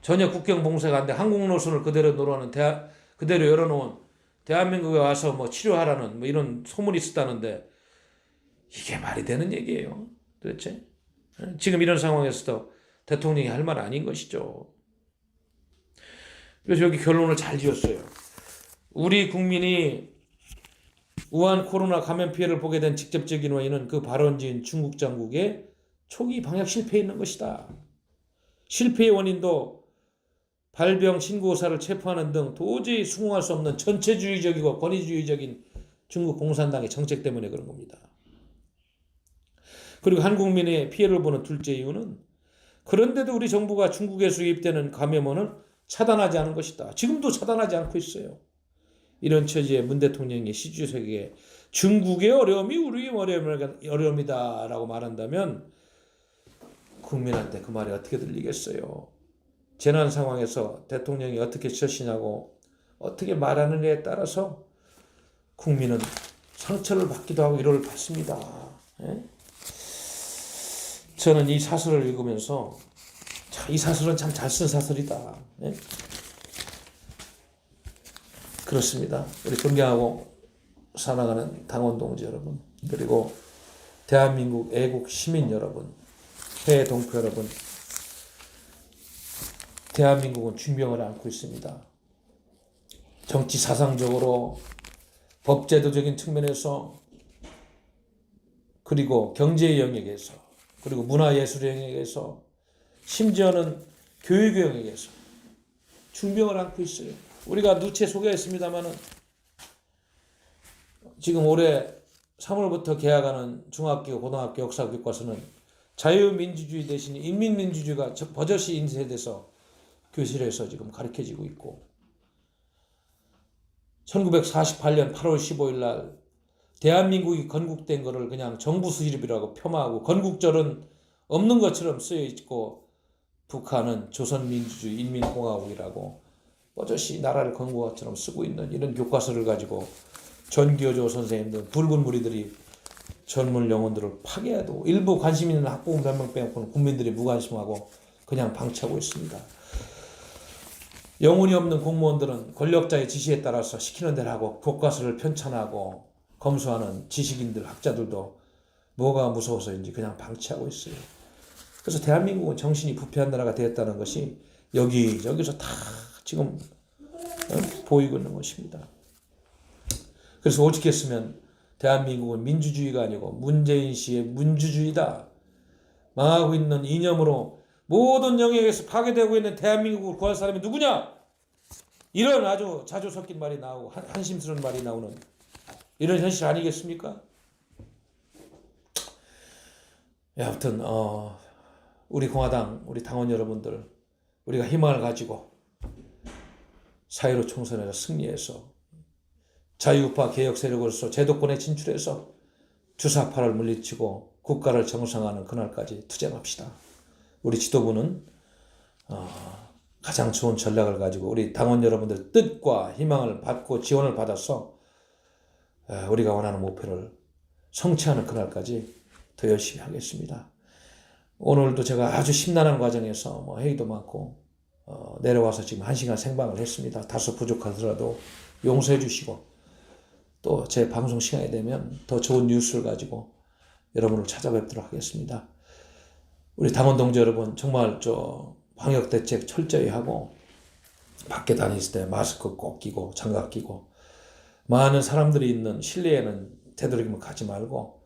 전혀 국경 봉쇄가 안 돼 항공 노선을 그대로 그대로 열어놓은 대한민국에 와서 치료하라는 이런 소문이 있었다는데, 이게 말이 되는 얘기예요, 도대체? 지금 이런 상황에서도 대통령이 할 말 아닌 것이죠. 그래서 여기 결론을 잘 지었어요. 우리 국민이 우한 코로나 감염 피해를 보게 된 직접적인 원인은 그 발원지인 중국 당국의 초기 방역 실패에 있는 것이다. 실패의 원인도 발병 신고사를 체포하는 등 도저히 수긍할 수 없는 전체주의적이고 권위주의적인 중국 공산당의 정책 때문에 그런 겁니다. 그리고 한국민의 피해를 보는 둘째 이유는, 그런데도 우리 정부가 중국에서 유입되는 감염원을 차단하지 않은 것이다. 지금도 차단하지 않고 있어요. 이런 처지에 문 대통령이 시주석에게 중국의 어려움이 우리의 어려움이다 라고 말한다면 국민한테 그 말이 어떻게 들리겠어요? 재난 상황에서 대통령이 어떻게 처신하고 어떻게 말하느냐에 따라서 국민은 상처를 받기도 하고 위로를 받습니다. 저는 이 사설을 읽으면서 이 사설은 참 잘 쓴 사설이다. 그렇습니다. 우리 존경하고 사랑하는 당원 동지 여러분, 그리고 대한민국 애국 시민 여러분, 해외 동포 여러분, 대한민국은 중병을 앓고 있습니다. 정치 사상적으로, 법제도적인 측면에서, 그리고 경제의 영역에서, 그리고 문화예술의 영역에서, 심지어는 교육의 영역에서 중병을 앓고 있어요. 우리가 누차 소개했습니다마는 지금 올해 3월부터 개학하는 중학교, 고등학교 역사 교과서는 자유민주주의 대신 인민민주주의가 버젓이 인쇄돼서 교실에서 지금 가르쳐지고 있고, 1948년 8월 15일 날 대한민국이 건국된 것을 그냥 정부 수립이라고 폄하하고 건국절은 없는 것처럼 쓰여 있고, 북한은 조선민주주의 인민공화국이라고 버젓이 나라를 건국한 것처럼 쓰고 있는 이런 교과서를 가지고 전교조 선생님 등 붉은 무리들이 전문 영혼들을 파괴해도 일부 관심 있는 학부모 몇 명 빼고는 국민들이 무관심하고 그냥 방치하고 있습니다. 영혼이 없는 공무원들은 권력자의 지시에 따라서 시키는 대로 하고 교과서를 편찬하고 검수하는 지식인들, 학자들도 뭐가 무서워서인지 그냥 방치하고 있어요. 그래서 대한민국은 정신이 부패한 나라가 되었다는 것이 여기저기서 다 지금 보이고 있는 것입니다. 그래서 오죽했으면 대한민국은 민주주의가 아니고 문재인 씨의 문주주의다. 망하고 있는 이념으로 모든 영역에서 파괴되고 있는 대한민국을 구할 사람이 누구냐? 이런 아주 자주 섞인 말이 나오고 한심스러운 말이 나오는 이런 현실 아니겠습니까? 아무튼 우리 공화당, 우리 당원 여러분들, 우리가 희망을 가지고 4.15 총선에서 승리해서 자유우파 개혁 세력으로서 제도권에 진출해서 주사파를 물리치고 국가를 정상화하는 그날까지 투쟁합시다. 우리 지도부는 가장 좋은 전략을 가지고 우리 당원 여러분들 뜻과 희망을 받고 지원을 받아서 우리가 원하는 목표를 성취하는 그날까지 더 열심히 하겠습니다. 오늘도 제가 아주 심란한 과정에서 회의도 많고 내려와서 지금 1시간 생방을 했습니다. 다소 부족하더라도 용서해 주시고 또 제 방송 시간이 되면 더 좋은 뉴스를 가지고 여러분을 찾아뵙도록 하겠습니다. 우리 당원 동지 여러분 정말 방역 대책 철저히 하고 밖에 다니실 때 마스크 꼭 끼고 장갑 끼고 많은 사람들이 있는 실내에는 되도록이면 가지 말고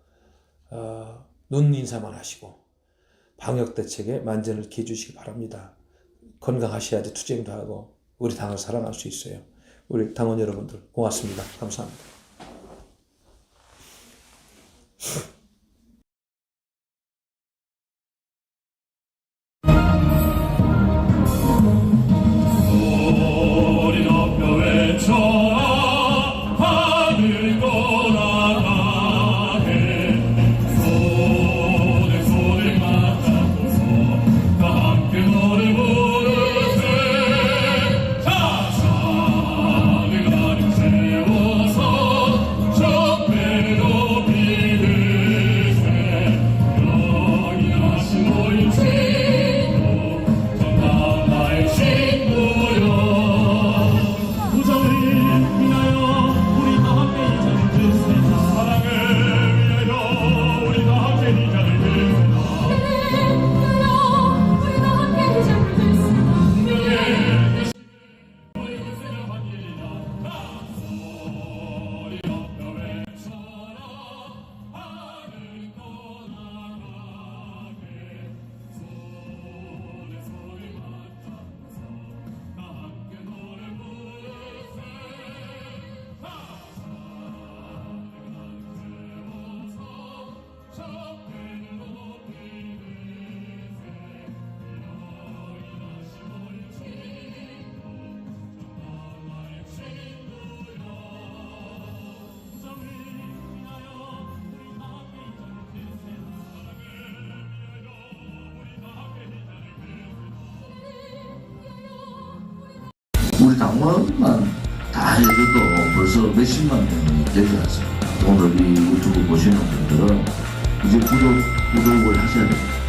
눈 인사만 하시고 방역 대책에 만전을 기해 주시기 바랍니다. 건강하셔야지 투쟁도 하고 우리 당을 사랑할 수 있어요. 우리 당원 여러분들 고맙습니다. 감사합니다. 우리 당원만 다 해줘도 벌써 몇십만 명이 되지 않습니까? 오늘 이 유튜브 보시는 분들은 이제 구독을 하셔야 됩니다.